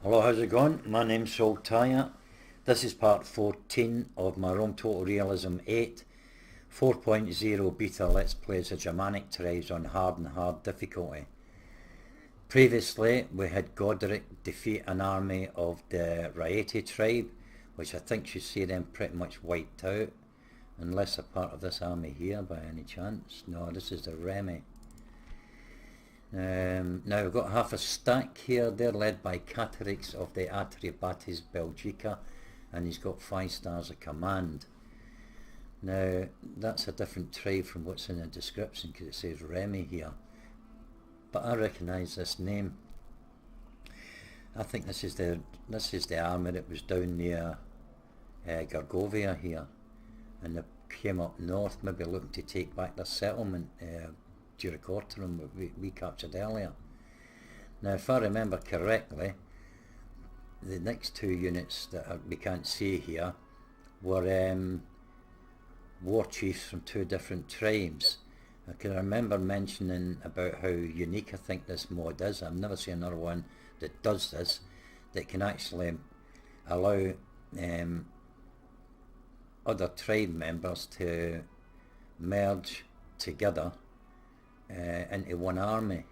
Hello, how's it going? My name's Saltire. This is part 14 of my Rome Total Realism 8 4.0 beta Let's Play as a Germanic tribes on hard and hard difficulty. Previously we had Godric defeat an army of the Raeti tribe, which I think you see them pretty much wiped out, unless a part of this army here by any chance. No, this is the Remi. Now we've got half a stack here. They're led by Catarix of the Atribates Belgica, and he's got 5 stars of command. Now that's a different tribe from what's in the description, because it says Remi here, but I recognise this name. I think this is the army that was down near Gargovia here, and they came up north, maybe looking to take back their settlement. Duracortorum we captured earlier. Now if I remember correctly, the next 2 units that we can't see here were war chiefs from 2 different tribes. I can remember mentioning about how unique I think this mod is. I've never seen another one that does this, that can actually allow other tribe members to merge together into one army.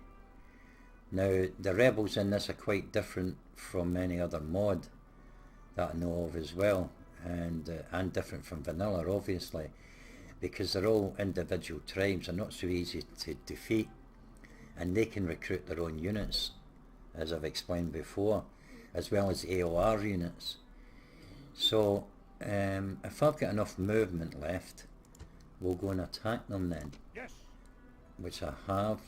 Now the rebels in this are quite different from any other mod that I know of as well, and different from vanilla obviously, because they're all individual tribes. They're not so easy to defeat, and they can recruit their own units, as I've explained before, as well as AOR units. So if I've got enough movement left, we'll go and attack them then. Yes. Which I have.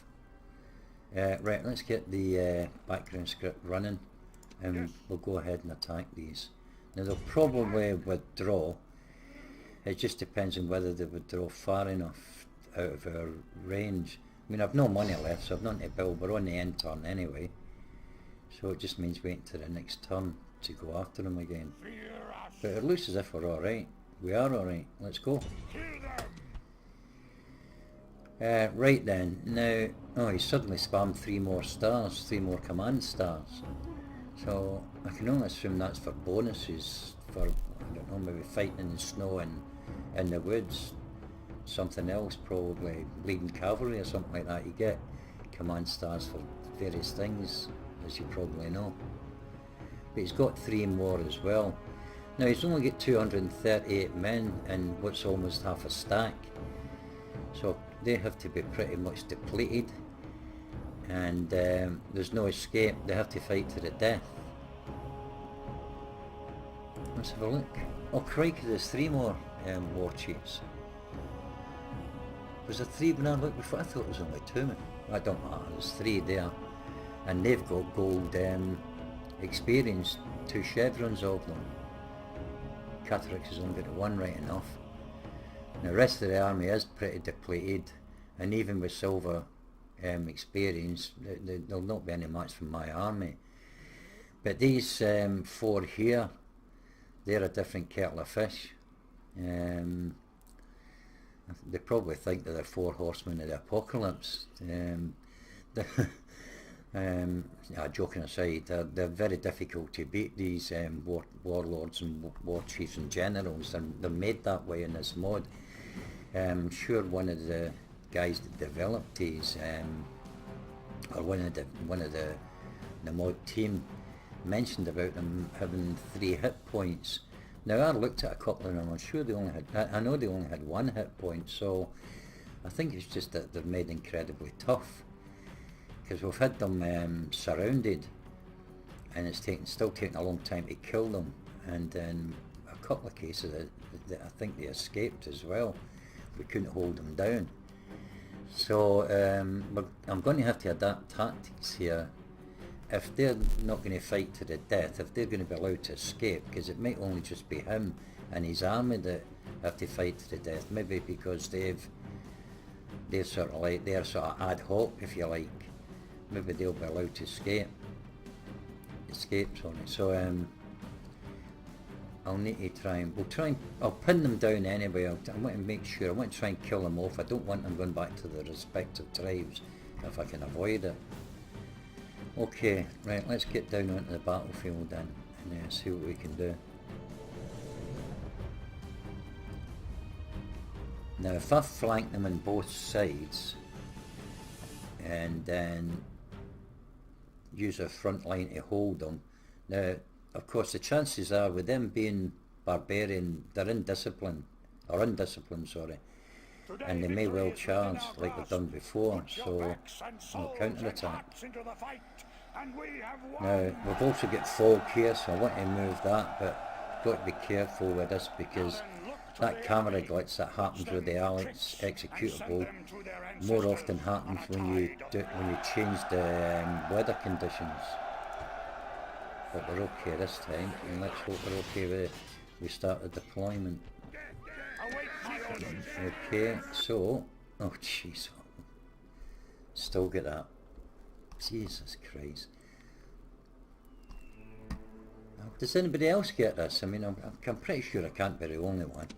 Right, let's get the background script running, and yes, we'll go ahead and attack these. Now they'll probably withdraw. It just depends on whether they withdraw far enough out of our range. I mean, I've no money left, so I've nothing to build. We're on the end turn anyway, so it just means waiting to the next turn to go after them again. But it looks as if we're alright. We are alright. Let's go. Right then, now, oh, he suddenly spammed 3 more stars, 3 more command stars. So I can only assume that's for bonuses, for, I don't know, maybe fighting in the snow and in the woods. Something else, probably bleeding cavalry or something like that. You get command stars for various things, as you probably know. But he's got 3 more as well. Now he's only got 238 men and what's almost half a stack. So they have to be pretty much depleted, and there's no escape. They have to fight to the death. Let's have a look. Oh crikey, there's 3 more war chiefs. Was there 3 when I looked before? I thought it was only 2. I don't matter, there's 3 there, and they've got gold experience, 2 chevrons of them. Catarix has only got 1 right enough. The rest of the army is pretty depleted, and even with silver experience, there'll not be any match from my army. But these 4 here, they're a different kettle of fish. They probably think that they're 4 horsemen of the apocalypse. Joking aside, they're very difficult to beat, these warlords and war chiefs and generals, and they're made that way in this mod. I'm sure one of the guys that developed these, or one of the mod team, mentioned about them having 3 hit points. Now I looked at a couple of them. I'm sure they only had. I know they only had 1 hit point. So I think it's just that they're made incredibly tough, because we've had them surrounded, and it's still taking a long time to kill them. And in a couple of cases, I think they escaped as well. We couldn't hold them down. So I'm going to have to adapt tactics here. If they're not going to fight to the death, if they're going to be allowed to escape, because it might only just be him and his army that have to fight to the death, maybe because they're sort of ad hoc, if you like. Maybe they'll be allowed to escape. So I'll need to I'll pin them down anyway. I want to make sure, I want to try and kill them off. I don't want them going back to their respective tribes if I can avoid it. Okay, right, let's get down onto the battlefield then and see what we can do. Now if I flank them on both sides and then use our front line to hold them, now of course the chances are with them being barbarian, they're undisciplined, sorry, and they may well charge like they've done before, so I'll counter-attack. Now we've also got fog here, so I want to move that, but got to be careful with this because that camera glitch that happens with the Alex executable more often happens when you change the weather conditions. But we're okay this time, and let's hope we're okay with we start the deployment. Okay, so oh jeez, still get that. Jesus Christ. Does anybody else get this? I mean, I'm pretty sure I can't be the only one.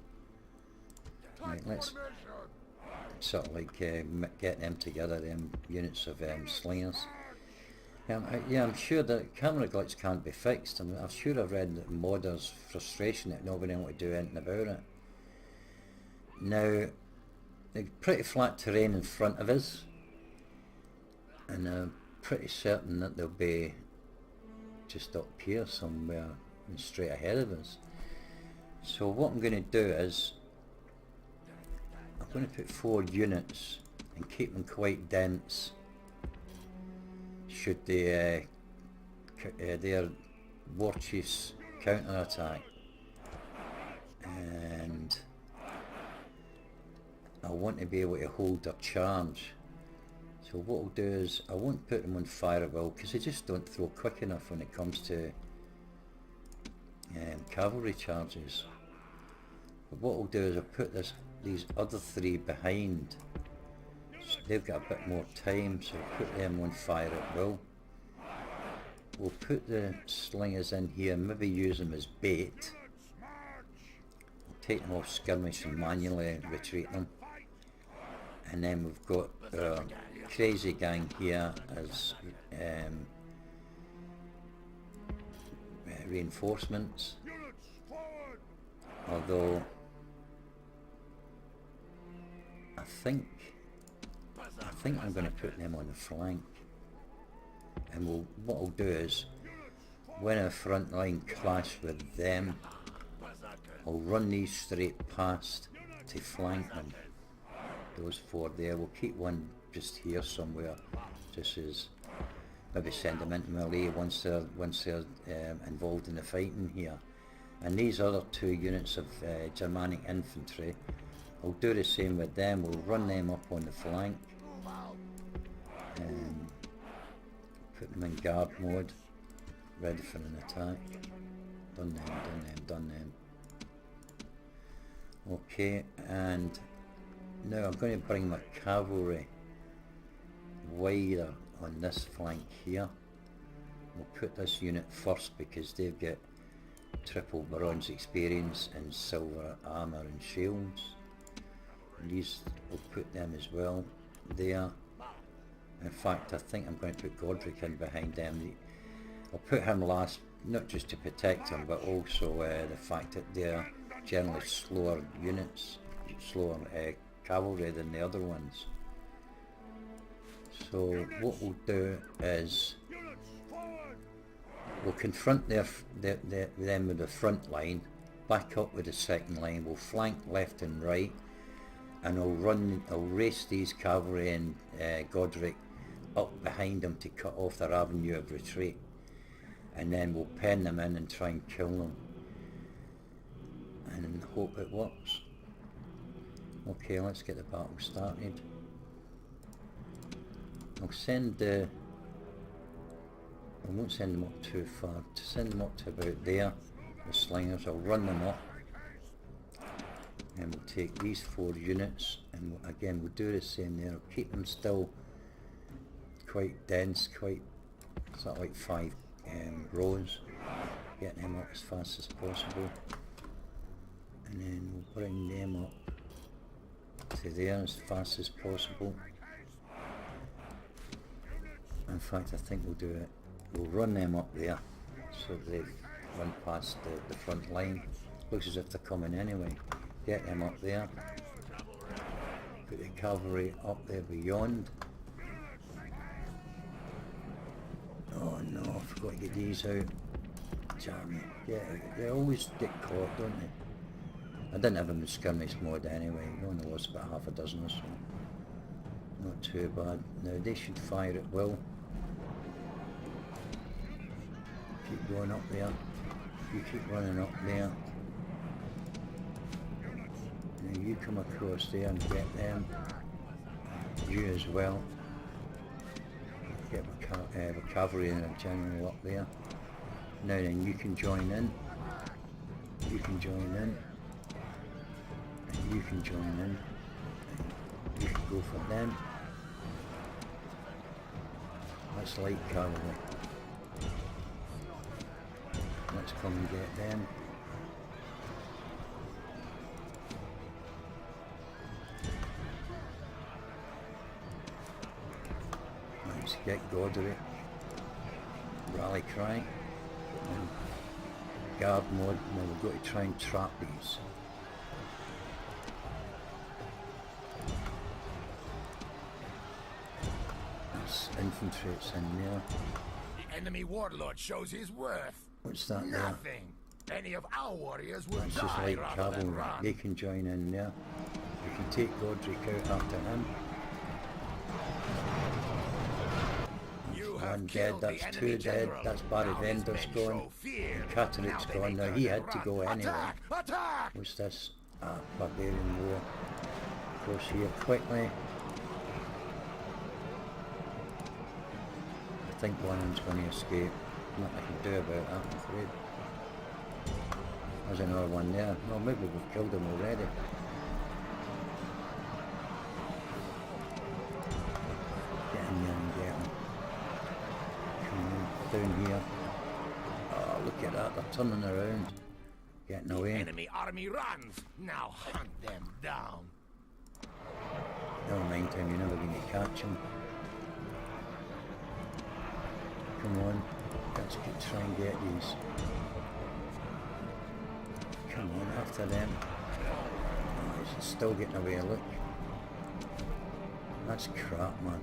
Right, let's sort of like get them together, them units of slingers. Yeah, I'm sure that camera glitch can't be fixed. I'm sure I've read that modders' frustration at not being able to do anything about it. Now, there's pretty flat terrain in front of us, and I'm pretty certain that they'll be just up here somewhere and straight ahead of us. So what I'm going to do is I'm going to put 4 units and keep them quite dense should their war chiefs counter-attack, and I want to be able to hold their charge. So what I'll do is I won't put them on fire at will because they just don't throw quick enough when it comes to cavalry charges. But what I'll do is I'll put these other 3 behind, so they've got a bit more time, so I'll put them on fire at will. We'll put the slingers in here, maybe use them as bait. We'll take them off skirmish and manually retreat them. And then we've got our crazy gang here as reinforcements. Although I think I'm going to put them on the flank, and what I'll do is when our front line clash with them, I'll run these straight past to flank them. Those 4 there, we'll keep one just here somewhere, just as maybe send them into melee once they're involved in the fighting here. And these other 2 units of Germanic infantry, I'll do the same with them. We'll run them up on the flank and put them in guard mode, ready for an attack. Done them. Okay, and now I'm going to bring my cavalry wider on this flank here. We'll put this unit first because they've got triple bronze experience and silver armour and shields. And these, we'll put them as well there. In fact, I think I'm going to put Godric in behind them. I'll put him last, not just to protect him, but also the fact that they're generally slower units, slower cavalry than the other ones. So what we'll do is we'll confront them with the front line, back up with the second line, we'll flank left and right, and I'll race these cavalry and Godric up behind them to cut off their avenue of retreat, and then we'll pen them in and try and kill them and hope it works. Okay, let's get the battle started. I'll send I won't send them up too far, to send them up to about there, the slingers. I'll run them up, and we'll take these 4 units, and again we'll do the same there. I'll keep them still quite dense, quite sort of like 5 rows, getting them up as fast as possible, and then we'll bring them up to there as fast as possible. In fact, I think we'll do it. We'll run them up there so they run past the front line. Looks as if they're coming anyway. Get them up there. Put the cavalry up there beyond. Oh no, I forgot to get these out. Damn it. Yeah, they always get caught, don't they? I didn't have them in skirmish mode anyway. I only lost about half a dozen or so. Not too bad. Now they should fire at will. Keep going up there. You keep running up there. Now you come across there and get them. You as well. Get the cavalry and a general up there. Now then, you can join in. You can join in. And you can join in. You can go for them. That's light cavalry. Let's come and get them. Let's get Godric. Rally cry. Guard mode. Now we've got to try and trap these. There's infantry that's in there. The enemy warlord shows his worth. What's that Nothing. there? Any of our warriors will That's just die like rather than cavalry. run. They can join in there. We can take Godric out after him. You One have dead, killed the that's enemy two dead, general. that's Barry Now his Vender's men gone. show fear. Catherick's Now they gone. may Now he turn had and to run. go anyway. Attack! Attack! What's this? Barbarian war. Cross here quickly. I think one of them's going to escape. Nothing I can do about that, I'm afraid. There's another one there. Well, maybe we've killed him already. Get in there and get him. Come on, down here. Oh, look at that, they're turning around. Getting The away. enemy army runs. Now hunt them down. Never mind him, you're never going to catch him. Come on, let's try and get these. Come on, after them. Oh, he's still getting away, look. That's crap, man.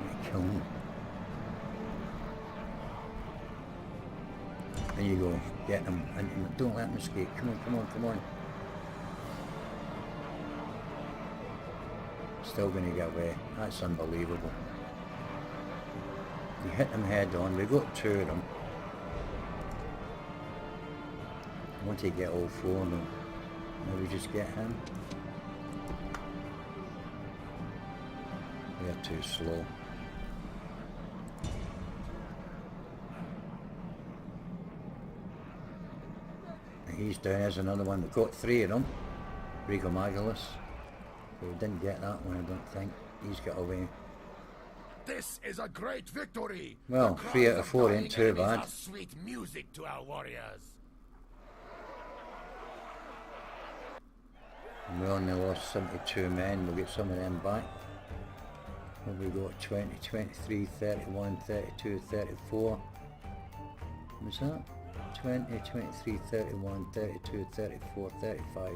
Might kill him. There you go, get him. And don't let him escape. Come on, come on, come on. Still going to get away. That's unbelievable. You hit them head on. We got two of them. I want to get all four of them. Maybe just get him. They're too slow. He's down. There's another one. We've got three of them. Regomagulus. We didn't get that one, I don't think. He's got away. This is a great victory. Well, The 3 out cries of 4 dying ain't too enemies bad. are sweet music to our warriors. And we only lost 72 men. We'll get some of them back. What we got? 20, 23, 31, 32, 34. What's that? 20, 23, 31, 32, 34, 35.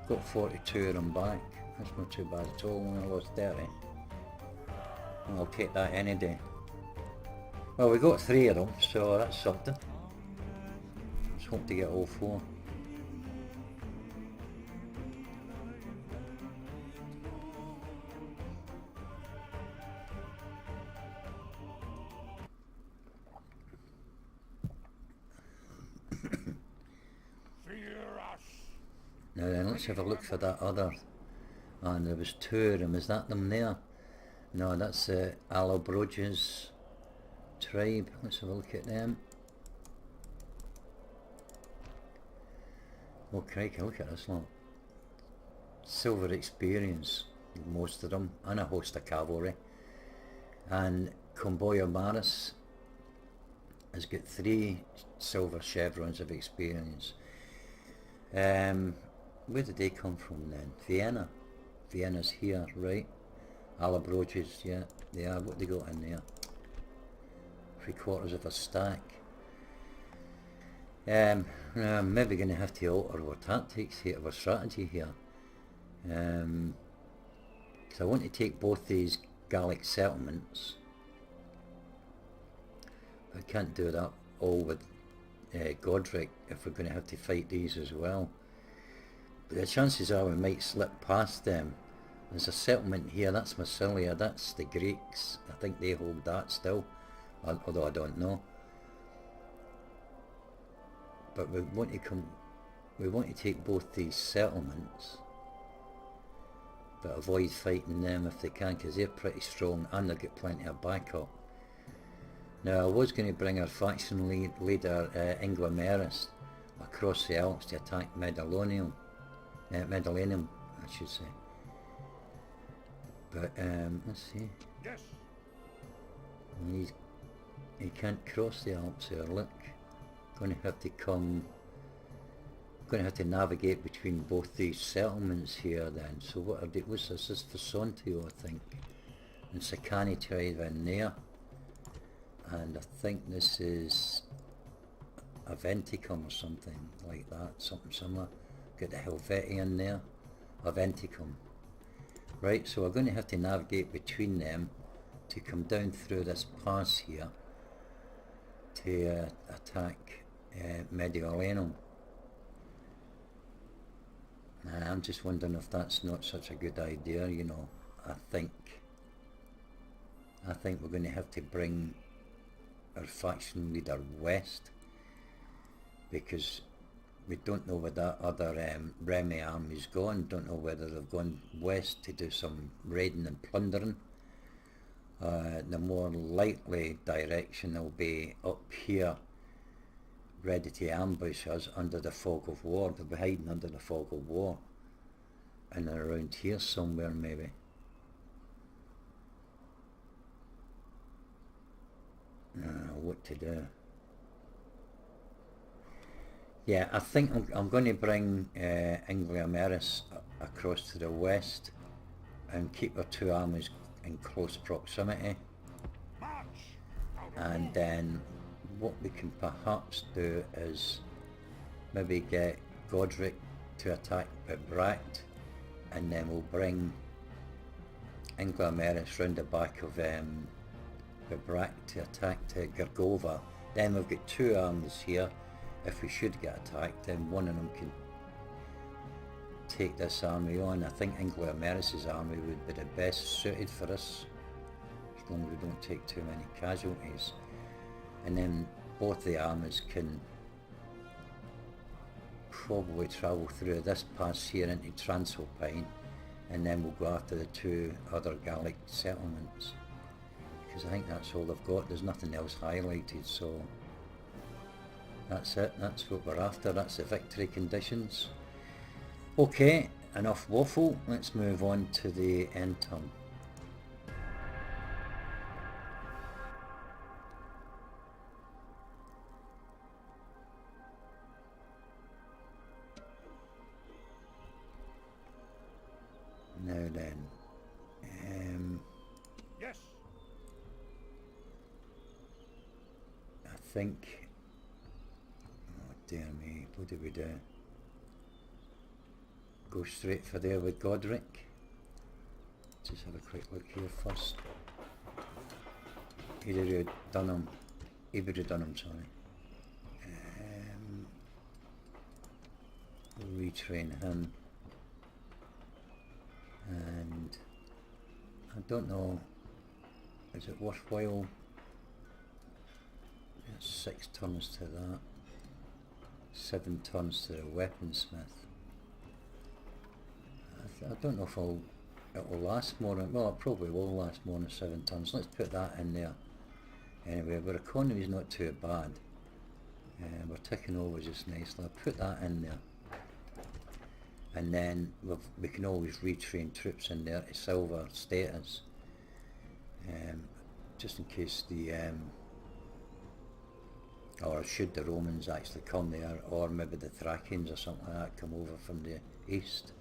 Got 42 of them back. That's not too bad at all. We only lost 30. I'll take that any day. Well, we got 3 of them, so that's something. Let's hope to get all 4. Now then, let's have a look for that other. And there was 2 of them. Is that them there? No, that's the Allobroges tribe. Let's have a look at them. Oh crikey, look at this lot. Silver experience, most of them, and a host of cavalry. And Comboyo Maris has got 3 silver chevrons of experience. Where did they come from then? Vienna. Vienna's here, right? Allobroges, yeah. They are. What they got in there? 3/4 of a stack. I'm maybe going to have to alter our tactics here, our strategy here. Because I want to take both these Gallic settlements. I can't do that all with Godric if we're going to have to fight these as well. But the chances are we might slip past them. There's a settlement here, that's Massilia, that's the Greeks. I think they hold that still, although I don't know. But we want to take both these settlements, but avoid fighting them if they can, because they're pretty strong and they've got plenty of backup. Now I was going to bring our faction leader Inglomeris across the Alps to attack Mediolanum, I should say. But let's see. Yes. He can't cross the Alps here. Look, going to have to come. Going to have to navigate between both these settlements here. Then, so what are they? What's this? This is Fosontio, I think, and Sacani tribe in there, and I think this is Aventicum or something like that, something similar. Got the Helvetii in there, Aventicum. Right, so we're going to have to navigate between them to come down through this pass here to attack Mediolanum. I'm just wondering if that's not such a good idea, you know. I think we're going to have to bring our faction leader west, because we don't know where that other Remy army's gone. Don't know whether they've gone west to do some raiding and plundering. The more likely direction will be up here, ready to ambush us under the fog of war. They'll be hiding under the fog of war, and around here somewhere maybe. What to do? Yeah, I think I'm going to bring Inglomeris across to the west and keep our two armies in close proximity. And then what we can perhaps do is maybe get Godric to attack Bibracte, and then we'll bring Inglomeris round the back of Bibracte to attack Gergova. Then we've got two armies here. If we should get attacked, then one of them can take this army on. I think Inglomeris' army would be the best suited for us, as long as we don't take too many casualties. And then both the armies can probably travel through this pass here into Transalpine, and then we'll go after the two other Gallic settlements, because I think that's all they've got. There's nothing else highlighted, so that's it. That's what we're after. That's the victory conditions. Okay, enough waffle. Let's move on to the end turn. Now then, Yes. I think, oh dear me, what did we do? Go straight for there with Godric. Just have a quick look here first. Dunham, sorry. Retrain him. And I don't know, is it worthwhile? It's 6 turns to that, 7 turns to the weaponsmith. I don't know if it will last more than, well, it probably will last more than 7 turns. Let's put that in there. Anyway, our economy is not too bad. We're ticking over just nicely. I'll put that in there. And then we can always retrain troops in there to silver status, just in case or should the Romans actually come there, or maybe the Thracians or something like that come over from the east.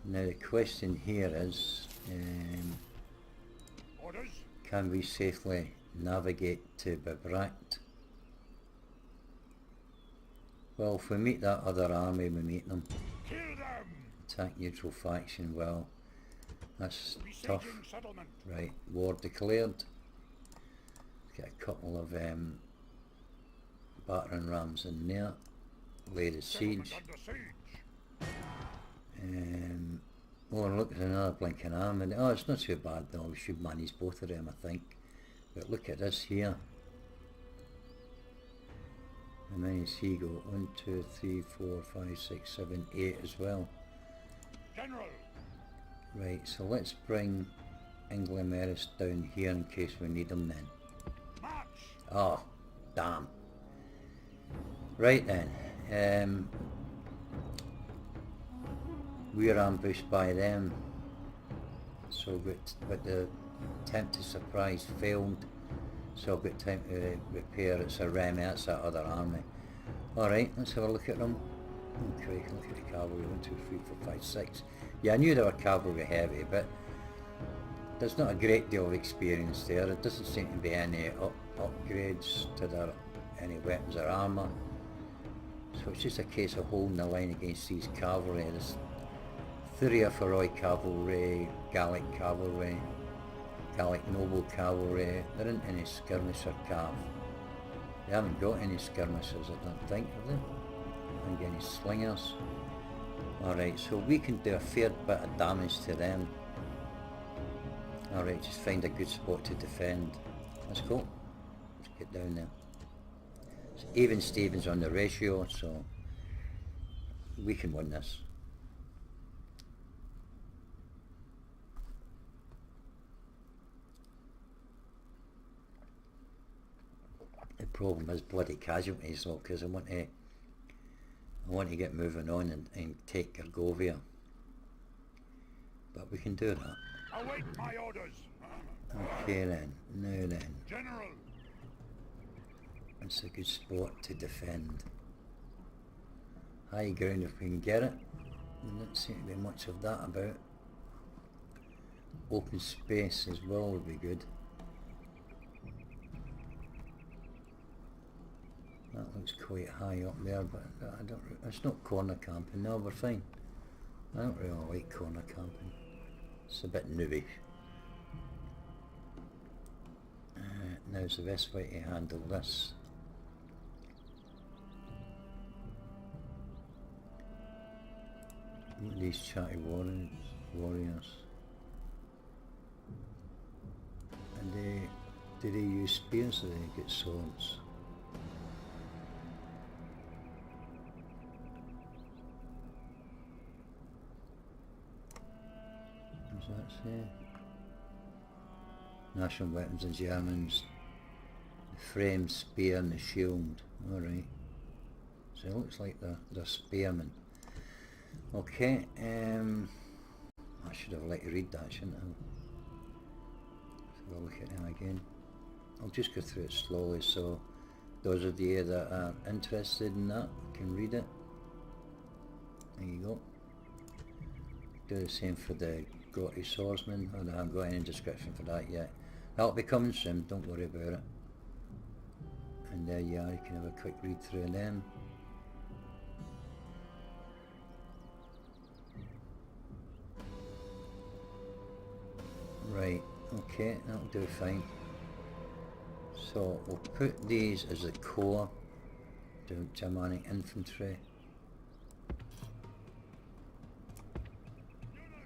Now the question here is, Can we safely navigate to Bibrat? Well, if we meet that other army, we meet them. Kill them. Attack neutral faction, well, that's tough. Settlement. Right, war declared. Get a couple of battering rams in there. Lay the siege. Under siege. Oh, look, there's another blinking army. Oh, it's not too bad though. We should manage both of them, I think. But look at this here. How many does he go? 1, 2, 3, 4, 5, 6, 7, 8 as well. General. Right, so let's bring Inglameris down here in case we need them then. March. Oh, damn. Right then. We are ambushed by them. So but the attempt to surprise failed. So I've got time to repair. It's a Remy, that's that other army. Alright, let's have a look at them. Okay, look at the cavalry. 1, 2, 3, 4, 5, 6. Yeah, I knew they were cavalry heavy, but there's not a great deal of experience there. There doesn't seem to be any upgrades to their any weapons or armour. So it's just a case of holding the line against these cavalry. There's Thuria cavalry, Gallic cavalry, Gallic noble cavalry. There isn't any skirmisher cav. They haven't got any skirmishers, I don't think, have they? I think any slingers. Alright, so we can do a fair bit of damage to them. Alright, just find a good spot to defend. Let's go. Let's get down there. It's even Stevens on the ratio, so we can win this. The problem is bloody casualties though, because I want to get moving on and take Gergovia. But we can do that. Await my orders. Okay then, now then. General. It's a good spot to defend. High ground if we can get it. There doesn't seem to be much of that about. Open space as well would be good. That looks quite high up there, but I don't. It's not corner camping. No, we're fine. I don't really like corner camping. It's a bit noobish. Now's the best way to handle this. These chatty warriors. And do they use spears or do they get swords? What does that say? National weapons in Germans. The frame, spear and the shield. Alright. So it looks like they're spearmen. Okay, I should have let you read that, shouldn't I? Let's have a look at them again. I'll just go through it slowly so those of you that are interested in that can read it. There you go. Do the same for the Grotty Swordsman. I haven't got any description for that yet. That'll be coming soon, don't worry about it. And there you are, you can have a quick read through them. Right, okay, that'll do fine. So we'll put these as the core to Germanic infantry.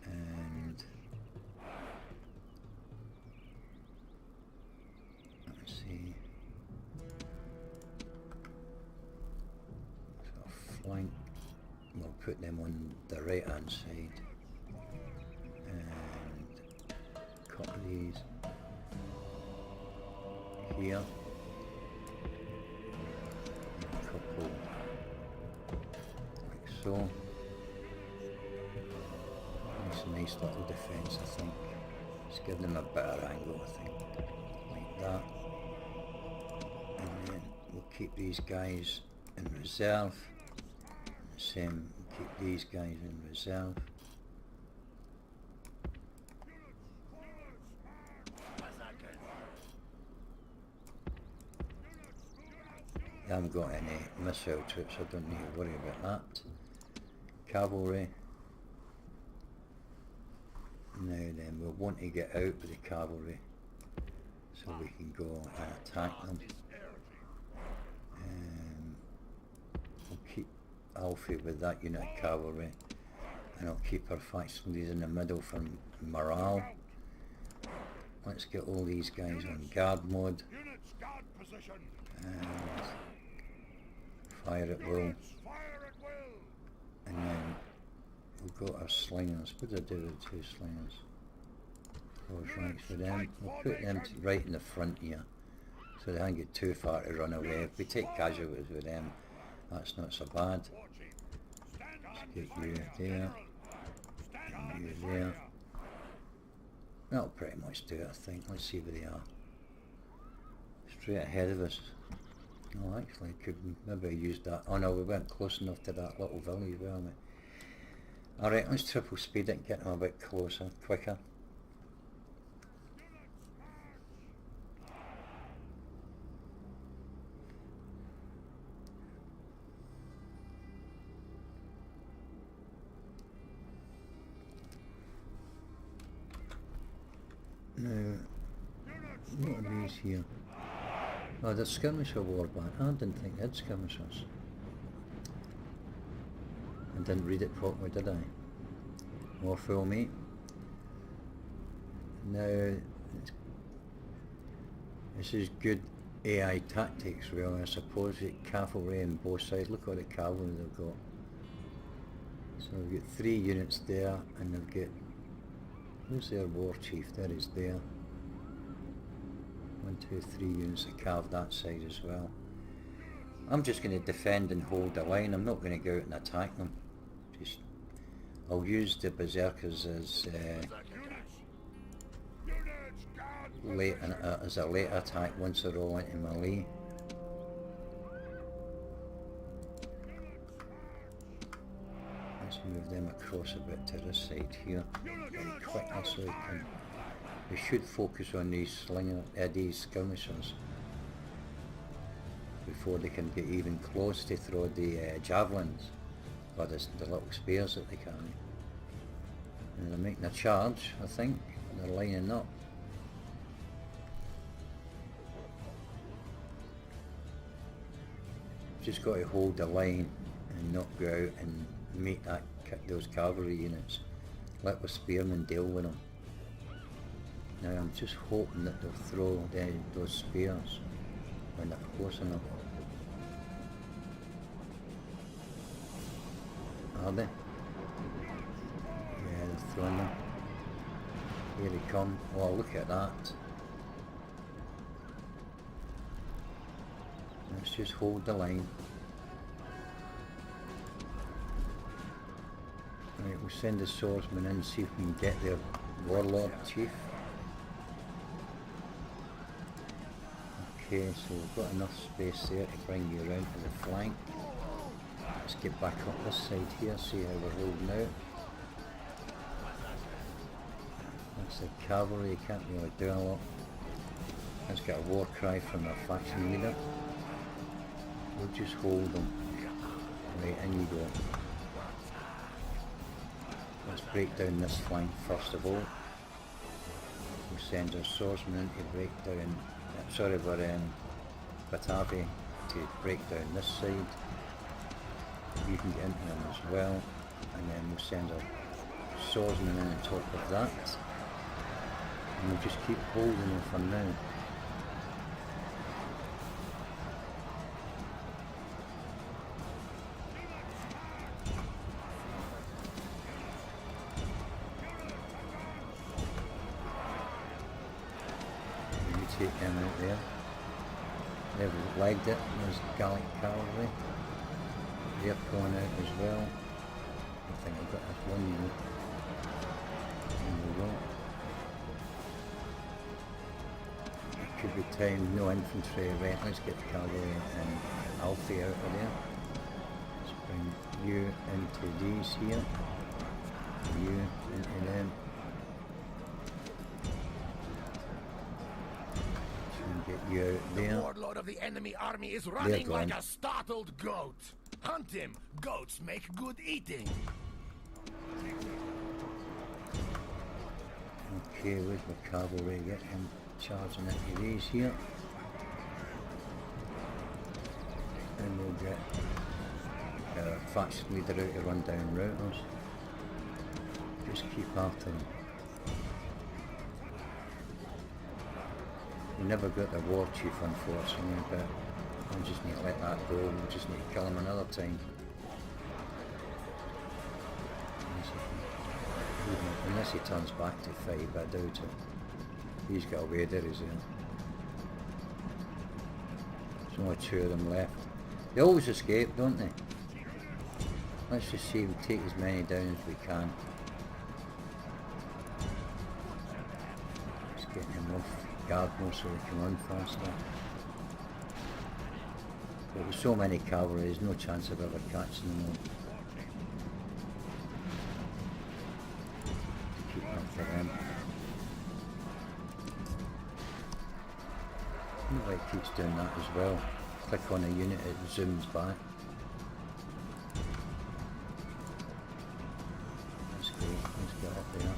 And let's see. So flank, we'll put them on the right hand side. Couple of these here, and a couple like so. It's a nice little defence, I think. Just give them a better angle, I think, like that. And then we'll keep these guys in reserve. Same, we'll keep these guys in reserve. I haven't got any missile troops, I don't need to worry about that. Cavalry. Now then, we'll want to get out with the cavalry so we can go and attack them. We'll keep Alfie with that unit of cavalry, and I'll keep our factions in the middle for morale. Let's get all these guys on guard mode and fire at will. And then we'll go our slingers. What do I do with the 2 slingers? Close ranks for them. We'll put them right in the front here so they don't get too far to run away. If we take casualties with them, that's not so bad. Let's get you there and you there. That'll pretty much do it, I think. Let's see where they are. Straight ahead of us. Oh, actually, could maybe I used that. Oh no, we weren't close enough to that little village, were we? Alright, let's triple speed it and get them a bit closer, quicker. Now, what are these here? Oh, the skirmisher warband. I didn't think they had skirmishers. I didn't read it properly, did I? More fool me. Now, this is good AI tactics, really. I suppose you get cavalry on both sides. Look at the cavalry they've got. So we've got 3 units there, and they've got... Who's their war chief? There he's there. 1, 2, 3 units of cav that side as well. I'm just going to defend and hold the line. I'm not going to go out and attack them. Just, I'll use the berserkers as as a late attack once they're all into melee. Let's move them across a bit to this side here very quickly so we should focus on these these skirmishers before they can get even close to throw the javelins or the little spears that they carry. And they're making a charge, I think. They're lining up. Just got to hold the line and not go out and make those cavalry units. Let the spearmen deal with them. Now I'm just hoping that they'll throw those spears when they're close enough. Are they? Yeah, they're throwing them. Here they come. Oh, look at that. Let's just hold the line. Right, we'll send the swordsman in and see if we can get their warlord chief. Okay, so we've got enough space there to bring you around to the flank. Let's get back up this side here, see how we're holding out. That's the cavalry, you can't really do a lot. Let's get a war cry from our faction leader. We'll just hold them. Right, in you go. Let's break down this flank first of all. We'll send our swordsman in to break down, Batavi to break down this side. You can get into them as well, and then we'll send our swordsman in on top of that. And we'll just keep holding them for now. Take them out there. They've lagged it. There's Gallic cavalry. They're going out as well. I think I've got this one unit. There we go. It could be time, no infantry. Right, let's get the cavalry and Alfie out of there. Let's bring you into these here. You into them. Get you out The there. warlord of the enemy army is running like gone. a startled goat. Hunt him. Goats make good eating. Okay, where's my cavalry? Get him charging into these here. And we'll get faction leader out to run down routers. Just keep after them. We never got the war chief, unfortunately, but I just need to let that go. We just need to kill him another time. Unless he turns back to fight, but I doubt it. He's got away there, is he? There's only 2 of them left. They always escape, don't they? Let's just see if we take as many down as we can. Just getting him off guard more so we can run faster. But with so many cavalry, there's no chance of ever catching them all. Keep after them. I know it keeps doing that as well. Click on a unit, it zooms back. That's great, let's get up there.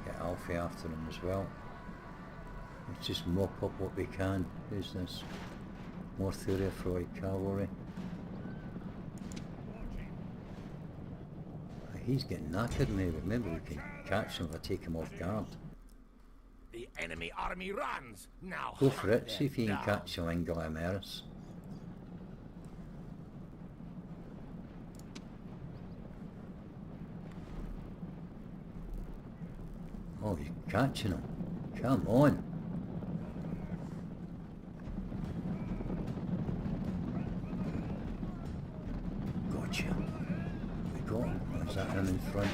Get Alfie after him as well. Let's just mop up what we can. Who's this? More Freud cavalry. He's getting knackered maybe. Maybe we can catch him if I take him off guard. The enemy army runs. Now Go for hunt it, see if you them can down. catch him in Gallamaris. Oh, you're catching him. Come on. Gotcha. We got him. Is that him in front?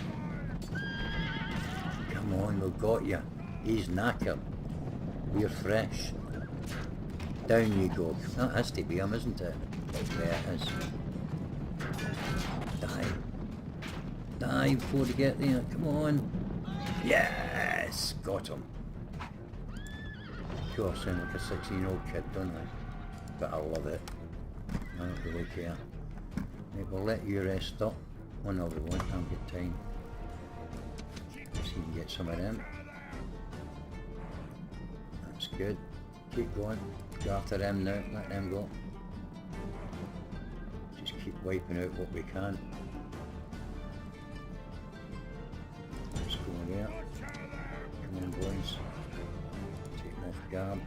Come on, we got you. He's knackered. We're fresh. Down you go. That has to be him, isn't it? Yeah, it is. Die. Die before they get there. Come on. Yes! Got him. Sure, I sound like a 16-year-old kid, don't I? But I love it. I don't really care. Right, we'll let you rest up. Oh no, we won't. I'll get time. See if you can get some of them. That's good. Keep going. Go after them now. Let them go. Just keep wiping out what we can. Let's go there. Come on, boys. Take them off guard.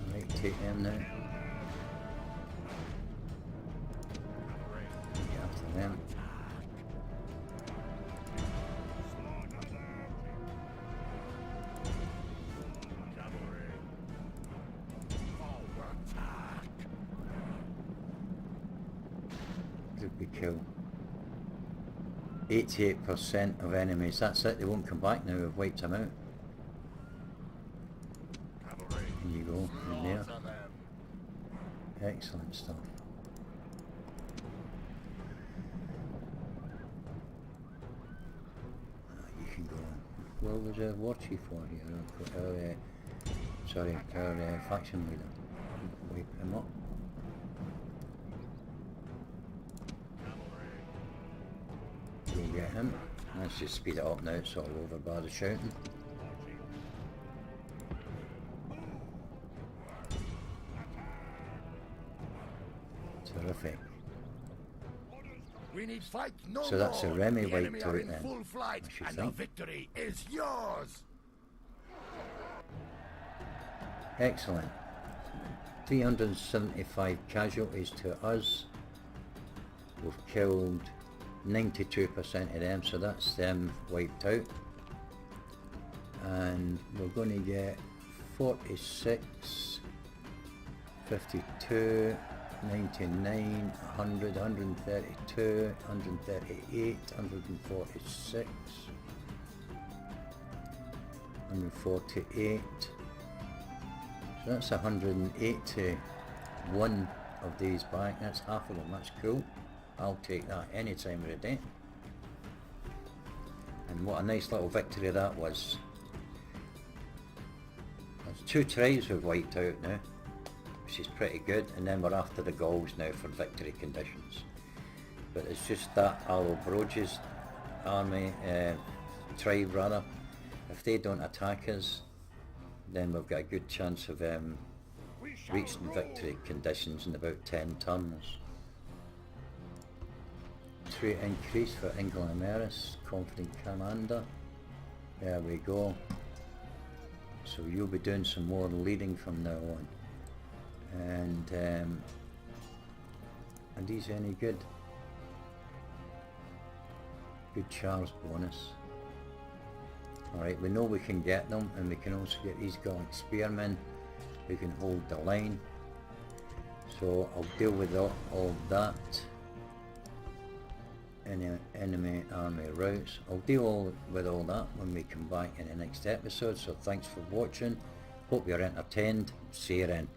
Alright, take them now. Get after them. Did we kill 88% of enemies? That's it, they won't come back now, we've wiped them out. There you go, in there. Excellent stuff. You can go on. Well, there's a war chief for here. Sorry, our faction leader. Wipe him up. Go get him. Let's just speed it up now, it's all over by the shouting. Terrific. We need fight no So that's a more. Remy The enemy wiped are out in then, full flight, I should and the think. victory is yours. Excellent. 375 casualties to us. We've killed 92% of them, so that's them wiped out. And we're going to get 46, 52, 99, 100, 132, 138, 146, 148. So that's 181 of these back. That's half of them. That's cool. I'll take that any time of the day. And And what a nice little victory that was. There's 2 tribes we've wiped out now, which is pretty good, and then we're after the Gauls now for victory conditions. But it's just that Allobroge's army, tribe rather, if they don't attack us, then we've got a good chance of reaching victory conditions in about 10 turns. Trait increase for Inglomeris, confident commander. There we go. So you'll be doing some more leading from now on. And are these any good? Good charge bonus. Alright, we know we can get them, and we can also get these Gallic spearmen who can hold the line. So I'll deal with all that. Enemy army routes. I'll deal with all that when we come back in the next episode. So thanks for watching. Hope you're entertained. See you then.